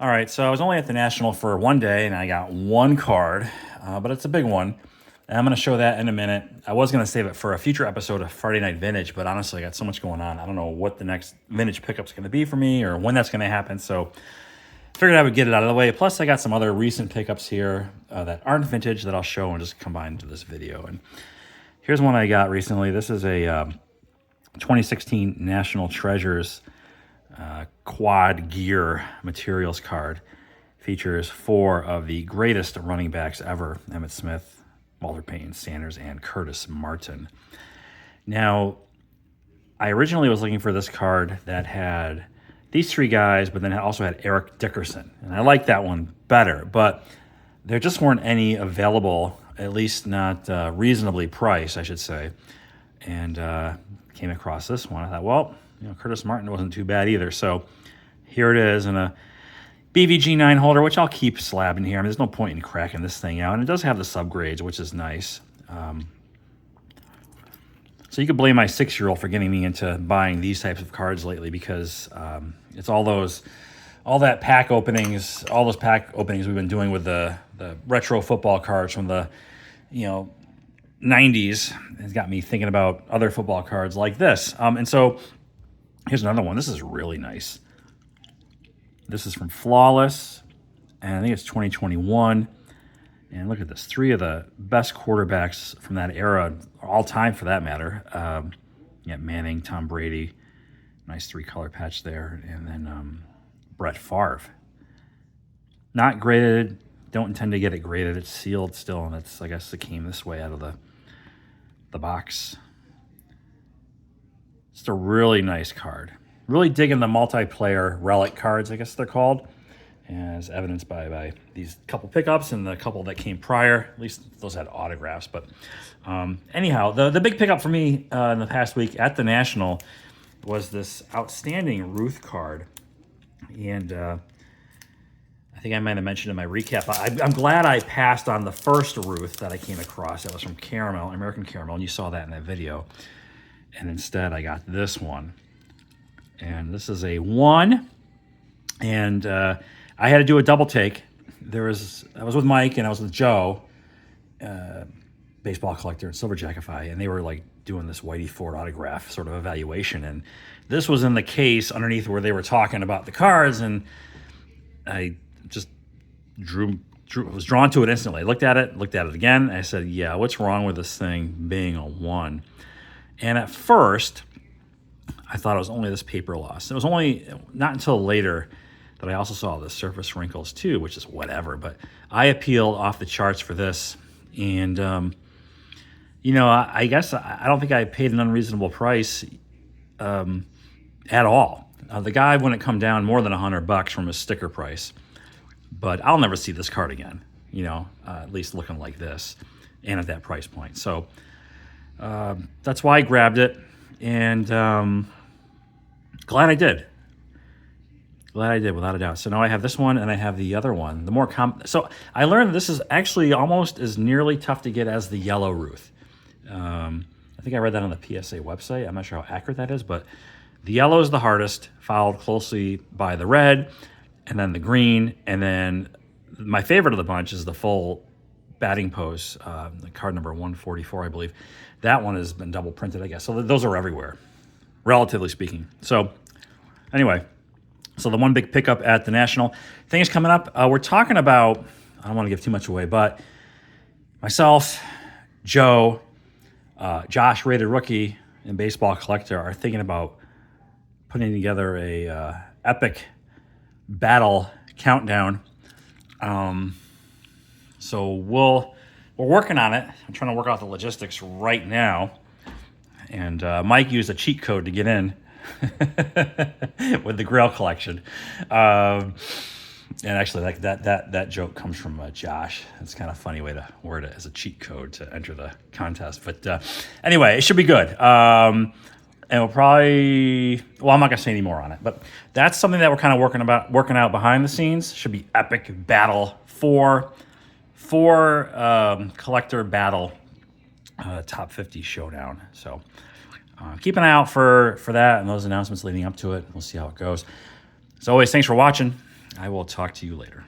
All right, so I was only at the National for one day, and I got one card, but it's a big one. And I'm going to show that in a minute. I was going to save it for a future episode of Friday Night Vintage, but honestly, I got so much going on. I don't know what the next vintage pickup's going to be for me or when that's going to happen. So figured I would get it out of the way. Plus, I got some other recent pickups here that aren't vintage that I'll show and just combine into this video. And here's one I got recently. This is a 2016 National Treasures quad gear materials card. Features 4 of the greatest running backs ever: Emmitt Smith, Walter Payton, Sanders, and Curtis Martin. Now, I originally was looking for this card that had these 3 guys, but then it also had Eric Dickerson. And I liked that one better, but there just weren't any available, at least not reasonably priced, I should say. And came across this one. I thought, well, Curtis Martin wasn't too bad either. So here it is in a BVG 9 holder, which I'll keep slabbing here. I mean, there's no point in cracking this thing out. And it does have the subgrades, which is nice. So you could blame my 6-year-old for getting me into buying these types of cards lately, because it's all those pack openings we've been doing with the retro football cards from the 90s. It's got me thinking about other football cards like this. And so here's another one. This is really nice. This is from Flawless, and I think it's 2021. And look at this. 3 of the best quarterbacks from that era, all time for that matter. Manning, Tom Brady. Nice 3-color patch there. And then Brett Favre. Not graded. Don't intend to get it graded. It's sealed still, and I guess it came this way out of the box. Just a really nice card. Really digging the multiplayer relic cards, I guess they're called, as evidenced by these couple pickups and the couple that came prior. At least those had autographs. But anyhow, the big pickup for me in the past week at the National was this outstanding RUTH card. And I think I might have mentioned in my recap, I'm glad I passed on the first RUTH that I came across. That was from American Caramel, and you saw that in that video. And instead, I got this one. And this is a 1. And I had to do a double take. I was with Mike and I was with Joe, baseball collector and Silverjackify, and they were like doing this Whitey Ford autograph sort of evaluation. And this was in the case underneath where they were talking about the cards, and I just was drawn to it instantly. I looked at it again. I said, yeah, what's wrong with this thing being a 1? And at first, I thought it was only this paper loss. It was only not until later that I also saw the surface wrinkles too, which is whatever. But I appealed off the charts for this. And, I guess I don't think I paid an unreasonable price at all. The guy wouldn't come down more than $100 from his sticker price. But I'll never see this card again, at least looking like this and at that price point. So that's why I grabbed it. And glad I did. Without a doubt. So now I have this one, and I have the other one. So I learned this is actually almost as nearly tough to get as the yellow RUTH. I think I read that on the PSA website. I'm not sure how accurate that is, but the yellow is the hardest, followed closely by the red, and then the green, and then my favorite of the bunch is the full batting pose, the card number 144, I believe. That one has been double printed, I guess. So those are everywhere, relatively speaking. So anyway, so the one big pickup at the National. Things coming up. We're talking about, I don't want to give too much away, but myself, Joe, Josh, rated rookie, and baseball collector are thinking about putting together a epic battle countdown. So we're working on it. I'm trying to work out the logistics right now. And Mike used a cheat code to get in with the Grail collection. And actually, like that joke comes from Josh. It's kind of a funny way to word it, as a cheat code to enter the contest. But anyway, it should be good. And we'll probably, I'm not gonna say any more on it, but that's something that we're kind of working out behind the scenes. Should be epic battle for collector battle, top 50 showdown. So keep an eye out for that and those announcements leading up to it. We'll see how it goes. As always, thanks for watching. I will talk to you later.